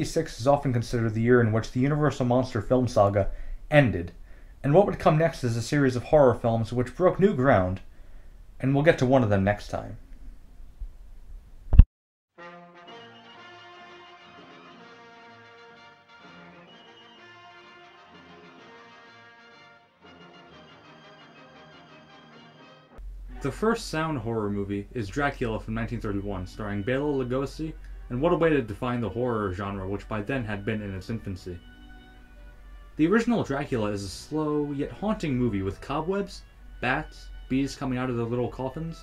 1966 is often considered the year in which the Universal Monster film saga ended, and what would come next is a series of horror films which broke new ground, and we'll get to one of them next time. The first sound horror movie is Dracula from 1931, starring Bela Lugosi, and what a way to define the horror genre, which by then had been in its infancy. The original Dracula is a slow yet haunting movie with cobwebs, bats, bees coming out of their little coffins,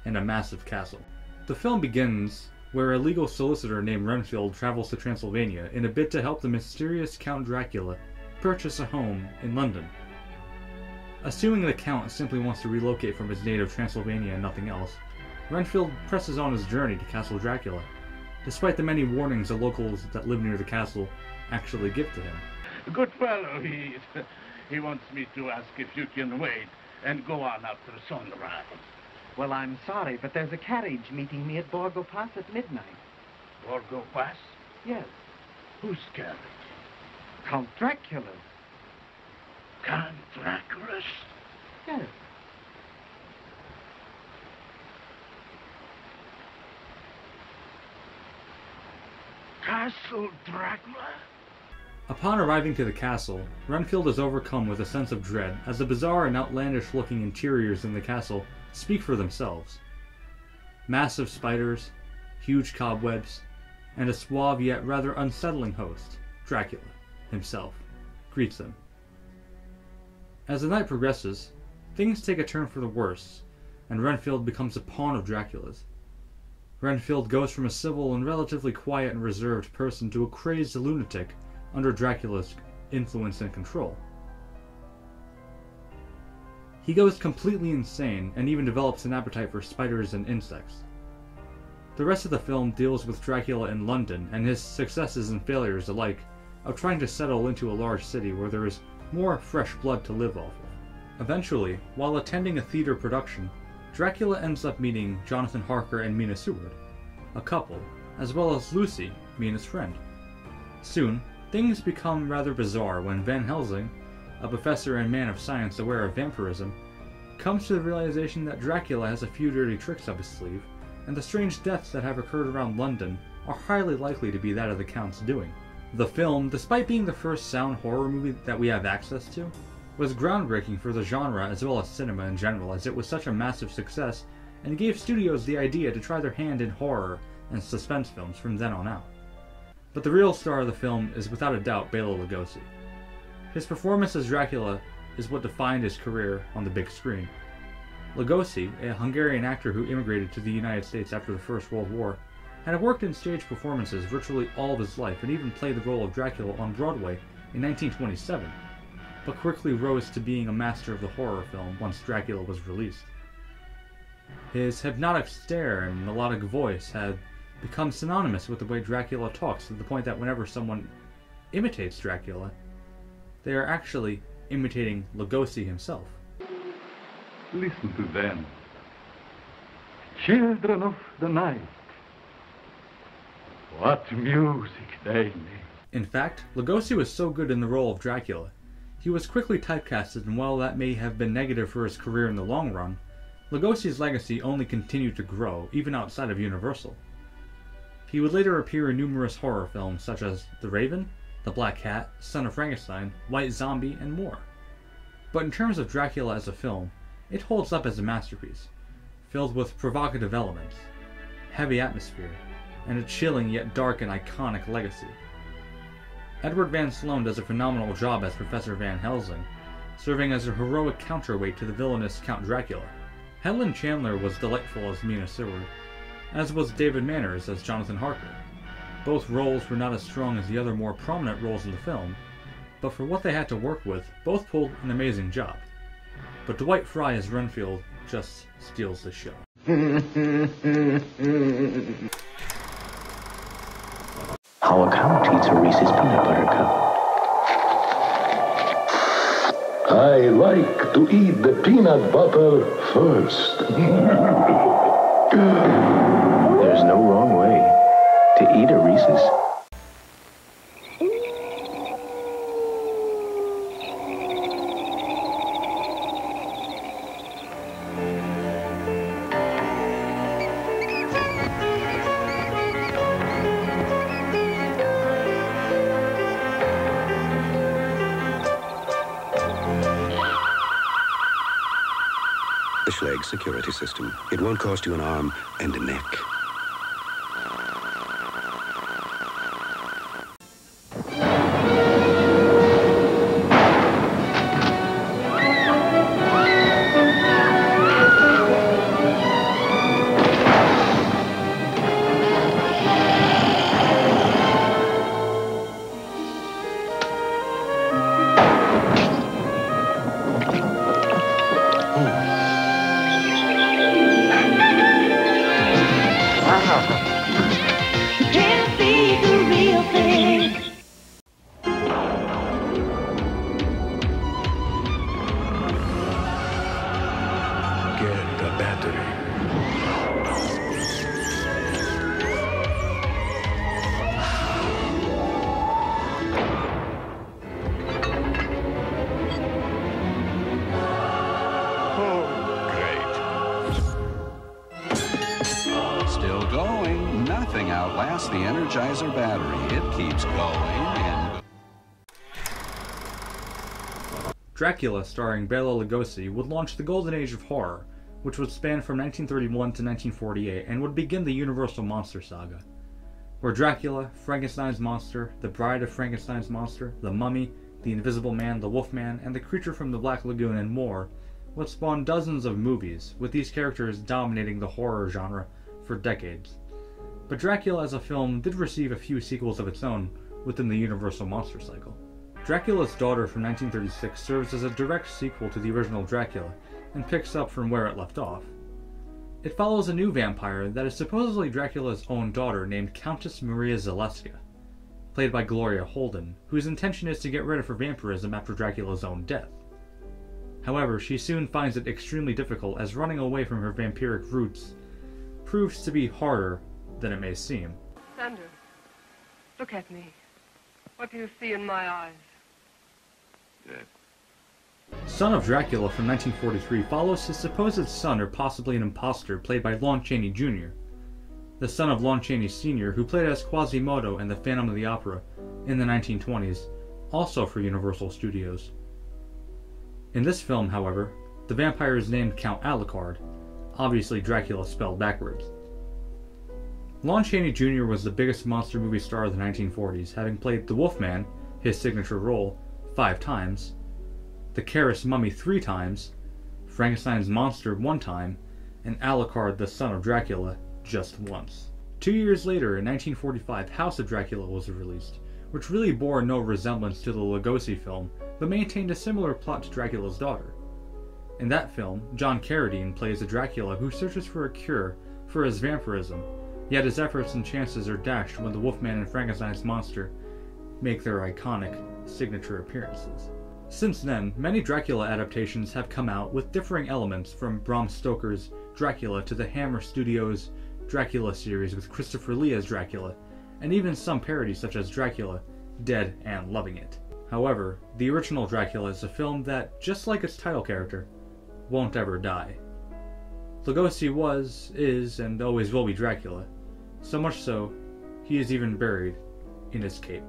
and a massive castle. The film begins where a legal solicitor named Renfield travels to Transylvania in a bid to help the mysterious Count Dracula purchase a home in London. Assuming the Count simply wants to relocate from his native Transylvania and nothing else, Renfield presses on his journey to Castle Dracula, despite the many warnings the locals that live near the castle actually give to him. Good fellow he is. He wants me to ask if you can wait and go on after sunrise. Well, I'm sorry, but there's a carriage meeting me at Borgo Pass at midnight. Borgo Pass? Yes. Whose carriage? Count Dracula's. Count Dracula's? Yes. Castle Dracula? Upon arriving to the castle, Renfield is overcome with a sense of dread as the bizarre and outlandish-looking interiors in the castle speak for themselves. Massive spiders, huge cobwebs, and a suave yet rather unsettling host, Dracula himself, greets them. As the night progresses, things take a turn for the worse, and Renfield becomes a pawn of Dracula's. Renfield goes from a civil and relatively quiet and reserved person to a crazed lunatic under Dracula's influence and control. He goes completely insane and even develops an appetite for spiders and insects. The rest of the film deals with Dracula in London and his successes and failures alike of trying to settle into a large city where there is more fresh blood to live off of. Eventually, while attending a theater production, Dracula ends up meeting Jonathan Harker and Mina Seward, a couple, as well as Lucy, Mina's friend. Soon, things become rather bizarre when Van Helsing, a professor and man of science aware of vampirism, comes to the realization that Dracula has a few dirty tricks up his sleeve, and the strange deaths that have occurred around London are highly likely to be that of the Count's doing. The film, despite being the first sound horror movie that we have access to, was groundbreaking for the genre as well as cinema in general, as it was such a massive success and gave studios the idea to try their hand in horror and suspense films from then on out. But the real star of the film is without a doubt Bela Lugosi. His performance as Dracula is what defined his career on the big screen. Lugosi, a Hungarian actor who immigrated to the United States after the First World War, had worked in stage performances virtually all of his life and even played the role of Dracula on Broadway in 1927, but quickly rose to being a master of the horror film once Dracula was released. His hypnotic stare and melodic voice had become synonymous with the way Dracula talks, to the point that whenever someone imitates Dracula, they are actually imitating Lugosi himself. Listen to them. Children of the night. What music they make. In fact, Lugosi was so good in the role of Dracula, he was quickly typecasted, and while that may have been negative for his career in the long run, Lugosi's legacy only continued to grow, even outside of Universal. He would later appear in numerous horror films such as The Raven, The Black Cat, Son of Frankenstein, White Zombie, and more. But in terms of Dracula as a film, it holds up as a masterpiece, filled with provocative elements, heavy atmosphere, and a chilling yet dark and iconic legacy. Edward Van Sloan does a phenomenal job as Professor Van Helsing, serving as a heroic counterweight to the villainous Count Dracula. Helen Chandler was delightful as Mina Seward, as was David Manners as Jonathan Harker. Both roles were not as strong as the other more prominent roles in the film, but for what they had to work with, both pulled an amazing job. But Dwight Fry as Renfield just steals the show. How a count eats a Reese's peanut butter cup. I like to eat the peanut butter first. There's no wrong way to eat a Reese's. The Schlegel security system. It won't cost you an arm and a neck. Nothing outlasts the Energizer battery. It keeps going and... Dracula, starring Bela Lugosi, would launch the golden age of horror, which would span from 1931 to 1948 and would begin the Universal Monster Saga, where Dracula, Frankenstein's monster, the Bride of Frankenstein's monster, the Mummy, the Invisible Man, the Wolfman, and the Creature from the Black Lagoon and more would spawn dozens of movies, with these characters dominating the horror genre for decades. But Dracula as a film did receive a few sequels of its own within the Universal Monster cycle. Dracula's Daughter from 1936 serves as a direct sequel to the original Dracula and picks up from where it left off. It follows a new vampire that is supposedly Dracula's own daughter named Countess Maria Zaleska, played by Gloria Holden, whose intention is to get rid of her vampirism after Dracula's own death. However, she soon finds it extremely difficult as running away from her vampiric roots proves to be harder than it may seem. Sandra, look at me. What do you see in my eyes? Death. Son of Dracula from 1943 follows his supposed son or possibly an imposter played by Lon Chaney Jr., the son of Lon Chaney Sr., who played as Quasimodo in The Phantom of the Opera in the 1920s, also for Universal Studios. In this film, however, the vampire is named Count Alucard, obviously Dracula spelled backwards. Lon Chaney Jr. was the biggest monster movie star of the 1940s, having played the Wolfman, his signature role, 5 times, the Karis Mummy 3 times, Frankenstein's monster 1 time, and Alucard the son of Dracula just once. 2 years later, in 1945, House of Dracula was released, which really bore no resemblance to the Lugosi film, but maintained a similar plot to Dracula's Daughter. In that film, John Carradine plays a Dracula who searches for a cure for his vampirism, yet his efforts and chances are dashed when the Wolfman and Frankenstein's monster make their iconic signature appearances. Since then, many Dracula adaptations have come out with differing elements, from Bram Stoker's Dracula to the Hammer Studios' Dracula series with Christopher Lee as Dracula, and even some parodies such as Dracula, Dead and Loving It. However, the original Dracula is a film that, just like its title character, won't ever die. Lugosi was, is, and always will be Dracula, so much so, he is even buried in his cape.